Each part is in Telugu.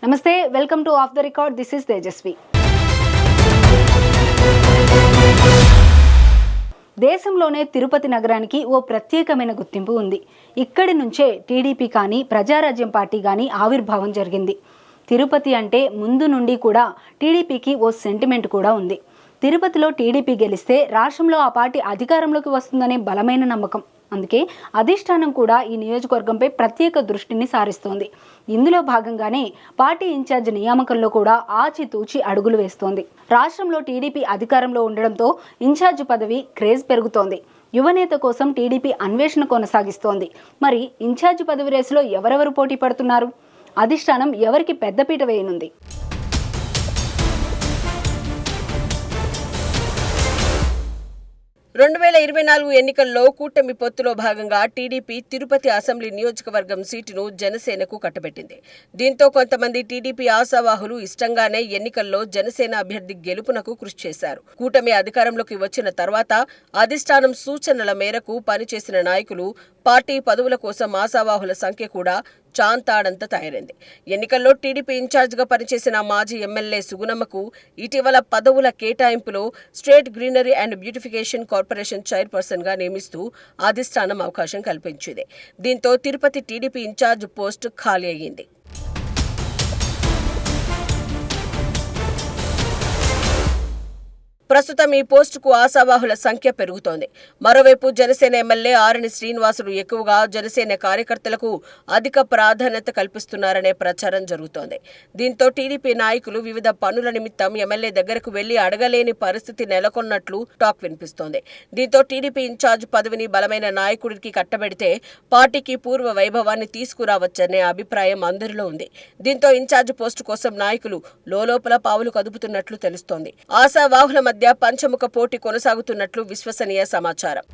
నమస్తే, welcome to off the record. This is Tejaswi. దేశంలోనే తిరుపతి నగరానికి ఓ ప్రత్యేకమైన గుర్తింపు ఉంది. ఇక్కడి నుంచే టీడీపీ కానీ ప్రజారాజ్యం పార్టీ కానీ ఆవిర్భావం జరిగింది. తిరుపతి అంటే ముందు నుండి కూడా టీడీపీకి ఓ సెంటిమెంట్ కూడా ఉంది. తిరుపతిలో టీడీపీ గెలిస్తే రాష్ట్రంలో ఆ పార్టీ అధికారంలోకి వస్తుందనే బలమైన నమ్మకం. అందుకే అధిష్టానం కూడా ఈ నియోజకవర్గంపై ప్రత్యేక దృష్టిని సారిస్తోంది. ఇందులో భాగంగానే పార్టీ ఇన్ఛార్జ్ నియామకంలో కూడా ఆచితూచి అడుగులు వేస్తోంది. రాష్ట్రంలో టీడీపీ అధికారంలో ఉండడంతో ఇన్ఛార్జ్ పదవి క్రేజ్ పెరుగుతోంది. యువనేత కోసం టీడీపీ అన్వేషణ కొనసాగిస్తోంది. మరి ఇన్ఛార్జ్ పదవి రేసులో ఎవరెవరు పోటీ పడుతున్నారు? అధిష్టానం ఎవరికి పెద్దపీట వేయనుంది? 2024 ఎన్నికల్లో కూటమి పొత్తులో భాగంగా టీడీపీ తిరుపతి అసెంబ్లీ నియోజకవర్గం సీటును జనసేనకు కట్టబెట్టింది. దీంతో కొంతమంది టీడీపీ ఆశావాహులు ఇష్టంగానే ఎన్నికల్లో జనసేన అభ్యర్థి గెలుపునకు కృషి చేశారు. కూటమి అధికారంలోకి వచ్చిన తర్వాత అధిష్టానం సూచనల మేరకు పనిచేసిన నాయకులు, పార్టీ పదవుల కోసం ఆశావాహుల సంఖ్య కూడా చాంతాడంత తయారైంది. ఎన్నికల్లో టీడీపీ ఇన్ఛార్జిగా పనిచేసిన మాజీ ఎమ్మెల్యే సుగుణమ్మకు ఇటీవల పదవుల కేటాయింపులో state greenery and beautification corporation chairperson గా నియమిస్తూ అధిష్టానం అవకాశం కల్పించింది. దీంతో తిరుపతి టీడీపీ ఇన్ఛార్జ్ పోస్టు ఖాళీ అయ్యింది. ప్రస్తుతం ఈ పోస్టుకు ఆశావాహుల సంఖ్య పెరుగుతోంది. మరోవైపు జనసేన ఎమ్మెల్యే ఆరణి శ్రీనివాసులు ఎక్కువగా జనసేన కార్యకర్తలకు అధిక ప్రాధాన్యత కల్పిస్తున్నారనే ప్రచారం జరుగుతోంది. దీంతో టీడీపీ నాయకులు వివిధ పనుల నిమిత్తం ఎమ్మెల్యే దగ్గరకు వెళ్లి అడగలేని పరిస్థితి నెలకొన్నట్లు టాక్ వినిపిస్తోంది. దీంతో టీడీపీ ఇన్ఛార్జ్ పదవిని బలమైన నాయకుడికి కట్టబెడితే పార్టీకి పూర్వ వైభవాన్ని తీసుకురావచ్చనే అభిప్రాయం అందరిలో ఉంది. దీంతో ఇన్ఛార్జ్ పోస్టు కోసం నాయకులు లోలోపల పావులు కదుపుతున్నట్లు తెలుస్తోంది. ఆశావాహుల మధ్య పంచముఖ పోటీ కొనసాగుతున్నట్లు విశ్వసనీయ సమాచారం.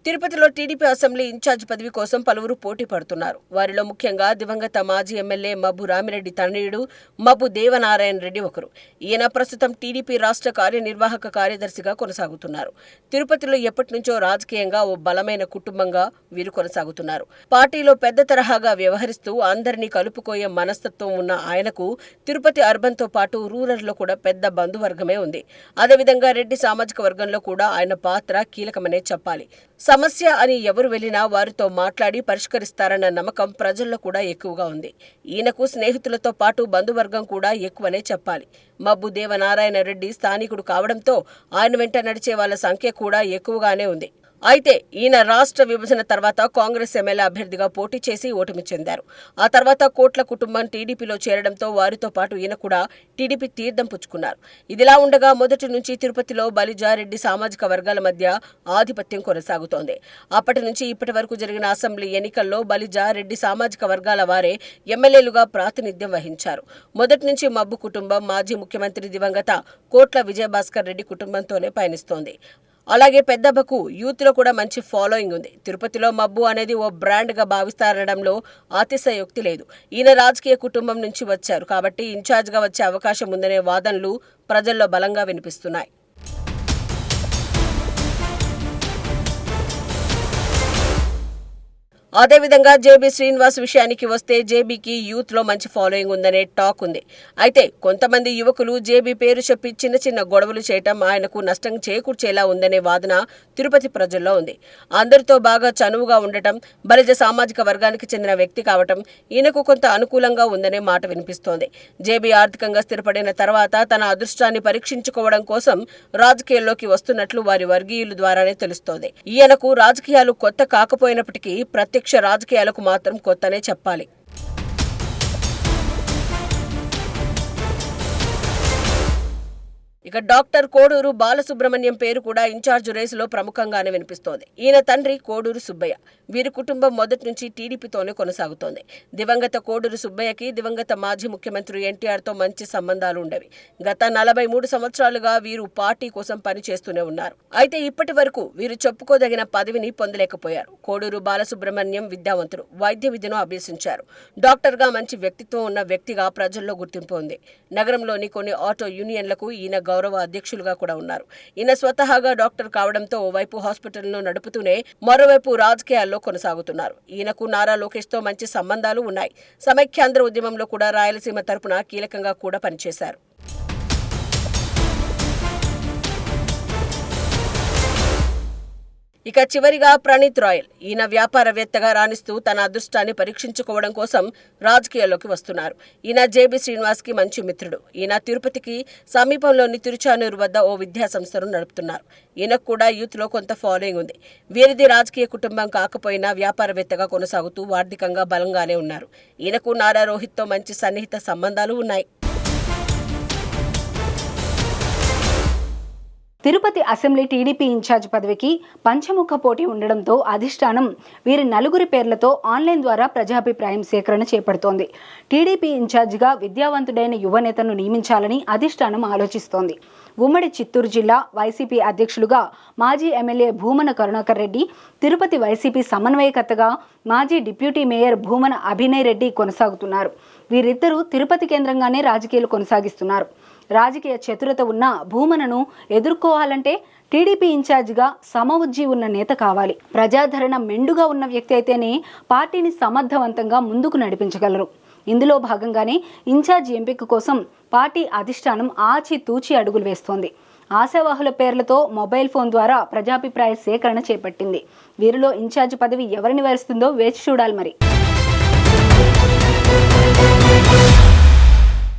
తిరుపతిలో టీడీపీ అసెంబ్లీ ఇన్ఛార్జ్ పదవి కోసం పలువురు పోటీ పడుతున్నారు. వారిలో ముఖ్యంగా దివంగత మాజీ ఎమ్మెల్యే మబ్బు రామిరెడ్డి తనయుడు మబ్బు దేవనారాయణ రెడ్డి ఒకరు. ఈయన ప్రస్తుతం టీడీపీ రాష్ట్ర కార్యనిర్వాహక కార్యదర్శిగా కొనసాగుతున్నారు. తిరుపతిలో ఎప్పటి నుంచో రాజకీయంగా ఓ బలమైన కుటుంబంగా వీరు కొనసాగుతున్నారు. పార్టీలో పెద్ద తరహాగా వ్యవహరిస్తూ అందరినీ కలుపుకోయే మనస్తత్వం ఉన్న ఆయనకు తిరుపతి అర్బన్తో పాటు రూరల్లో కూడా పెద్ద బంధువర్గమే ఉంది. అదేవిధంగా రెడ్డి సామాజిక వర్గంలో కూడా ఆయన పాత్ర కీలకమనే చెప్పాలి. సమస్య అని ఎవరు వెళ్లినా వారితో మాట్లాడి పరిష్కరిస్తారన్న నమ్మకం ప్రజల్లో కూడా ఎక్కువగా ఉంది. ఈయనకు స్నేహితులతో పాటు బంధువర్గం కూడా ఎక్కువనే చెప్పాలి. మబ్బు దేవనారాయణ రెడ్డి స్థానికుడు కావడంతో ఆయన వెంట నడిచే వాళ్ళ సంఖ్య కూడా ఎక్కువగానే ఉంది. అయితే ఈయన రాష్ట్ర విభజన తర్వాత కాంగ్రెస్ ఎమ్మెల్యే అభ్యర్థిగా పోటీ చేసి ఓటమి చెందారు. ఆ తర్వాత కోట్ల కుటుంబం టీడీపీలో చేరడంతో వారితో పాటు ఈయన కూడా టీడీపీ తీర్థం పుచ్చుకున్నారు. ఇదిలా ఉండగా మొదటి నుంచి తిరుపతిలో బలిజారెడ్డి సామాజిక వర్గాల మధ్య ఆధిపత్యం కొనసాగుతోంది. అప్పటి నుంచి ఇప్పటి వరకు జరిగిన అసెంబ్లీ ఎన్నికల్లో బలిజారెడ్డి సామాజిక వర్గాల వారే ఎమ్మెల్యేలుగా ప్రాతినిధ్యం వహించారు. మొదటి నుంచి మబ్బు కుటుంబం మాజీ ముఖ్యమంత్రి దివంగత కోట్ల విజయభాస్కర్ రెడ్డి కుటుంబంతోనే పయనిస్తోంది. అలాగే పెద్దబ్బకు యూత్ లో కూడా మంచి ఫాలోయింగ్ ఉంది. తిరుపతిలో మబ్బు అనేది ఓ బ్రాండ్ గా భావిస్తారనడంలో అతిశయోక్తి లేదు. ఈయన రాజకీయ కుటుంబం నుంచి వచ్చారు కాబట్టి ఇన్ఛార్జ్ గా వచ్చే అవకాశం ఉందనే వాదనలు ప్రజల్లో బలంగా వినిపిస్తున్నాయి. అదేవిధంగా జేబీ శ్రీనివాస్ విషయానికి వస్తే జేబీకి యూత్ లో మంచి ఫాలోయింగ్ ఉందనే టాక్ ఉంది. అయితే కొంతమంది యువకులు జేబీ పేరు చెప్పి చిన్న చిన్న గొడవలు చేయటం ఆయనకు నష్టం చేకూర్చేలా ఉందనే వాదన తిరుపతి ప్రజల్లో ఉంది. అందరితో బాగా చనువుగా ఉండటం, బలిజ సామాజిక వర్గానికి చెందిన వ్యక్తి కావటం ఈయనకు కొంత అనుకూలంగా ఉందనే మాట వినిపిస్తోంది. జేబీ ఆర్థికంగా స్థిరపడిన తర్వాత తన అదృష్టాన్ని పరీక్షించుకోవడం కోసం రాజకీయాల్లోకి వస్తున్నట్లు వారి వర్గీయుల ద్వారానే తెలుస్తోంది. ఈయనకు రాజకీయాలు కొత్త కాకపోయినప్పటికీ ప్రత్యక్ష రాజకీయాలకు మాత్రం కొత్తనే చెప్పాలి. ఇక డాక్టర్ కోడూరు బాలసుబ్రహ్మణ్యం పేరు కూడా ఇన్ఛార్జ్ రేసులో ప్రముఖంగానే వినిపిస్తోంది. ఈయన తండ్రి కోడూరు సుబ్బయ్య. వీరి కుటుంబం మొదటి నుంచి టీడీపీతోనే కొనసాగుతోంది. దివంగత కోడూరు సుబ్బయ్యకి దివంగత మాజీ ముఖ్యమంత్రి ఎన్టీఆర్తో మంచి సంబంధాలు ఉండేవి. గత 43 సంవత్సరాలుగా వీరు పార్టీ కోసం పనిచేస్తూనే ఉన్నారు. అయితే ఇప్పటి వరకు వీరు చెప్పుకోదగిన పదవిని పొందలేకపోయారు. కోడూరు బాలసుబ్రహ్మణ్యం విద్యావంతుడు, వైద్య విద్యను అభ్యసించారు. డాక్టర్గా మంచి వ్యక్తిత్వం ఉన్న వ్యక్తిగా ప్రజల్లో గుర్తింపు ఉంది. నగరంలోని కొన్ని ఆటో యూనియన్లకు ఈయన గౌరవ అధ్యక్షులుగా కూడా ఉన్నారు. ఈయన స్వతహాగా డాక్టర్ కావడంతో ఓవైపు హాస్పిటల్ను నడుపుతూనే మరోవైపు రాజకీయాల్లో కొనసాగుతున్నారు. ఈయనకు నారా లోకేష్తో మంచి సంబంధాలు ఉన్నాయి. సమైక్యాంధ్ర ఉద్యమంలో కూడా రాయలసీమ తరపున కీలకంగా కూడా పనిచేశారు. ఇక చివరిగా ప్రణీత్ రాయల్. ఈయన వ్యాపారవేత్తగా రాణిస్తూ తన అదృష్టాన్ని పరీక్షించుకోవడం కోసం రాజకీయాల్లోకి వస్తున్నారు. ఈయన జేబీ శ్రీనివాస్కి మంచి మిత్రుడు. ఈయన తిరుపతికి సమీపంలోని తిరుచానూరు వద్ద ఓ విద్యా సంస్థను నడుపుతున్నారు. ఈయనకు కూడా యూత్లో కొంత ఫాలోయింగ్ ఉంది. వీరిది రాజకీయ కుటుంబం కాకపోయినా వ్యాపారవేత్తగా కొనసాగుతూ ఆర్థికంగా బలంగానే ఉన్నారు. ఈయనకు నారా రోహిత్తో మంచి సన్నిహిత సంబంధాలు ఉన్నాయి. తిరుపతి అసెంబ్లీ టీడీపీ ఇన్ఛార్జ్ పదవికి పంచముఖ పోటీ ఉండడంతో అధిష్టానం వీరి నలుగురి పేర్లతో ఆన్లైన్ ద్వారా ప్రజాభిప్రాయం సేకరణ చేపడుతోంది. టీడీపీ ఇన్ఛార్జిగా విద్యావంతుడైన యువనేతను నియమించాలని అధిష్టానం ఆలోచిస్తోంది. ఉమ్మడి చిత్తూరు జిల్లా వైసీపీ అధ్యక్షులుగా మాజీ ఎమ్మెల్యే భూమన కరుణాకర్ రెడ్డి, తిరుపతి వైసీపీ సమన్వయకర్తగా మాజీ డిప్యూటీ మేయర్ భూమన అభినయ్ రెడ్డి కొనసాగుతున్నారు. వీరిద్దరూ తిరుపతి కేంద్రంగానే రాజకీయాలు కొనసాగిస్తున్నారు. రాజకీయ చతురత ఉన్న భూమనను ఎదుర్కోవాలంటే టీడీపీ ఇన్ఛార్జిగా సమవుజ్జీ ఉన్న నేత కావాలి. ప్రజాదరణ మెండుగా ఉన్న వ్యక్తి అయితేనే పార్టీని సమర్థవంతంగా ముందుకు నడిపించగలరు. ఇందులో భాగంగానే ఇన్ఛార్జ్ ఎంపిక కోసం పార్టీ అధిష్టానం ఆచితూచి అడుగులు వేస్తోంది. ఆశావాహుల పేర్లతో మొబైల్ ఫోన్ ద్వారా ప్రజాభిప్రాయ సేకరణ చేపట్టింది. వీరిలో ఇన్ఛార్జ్ పదవి ఎవరిని వరిస్తుందో వేచి చూడాలి మరి.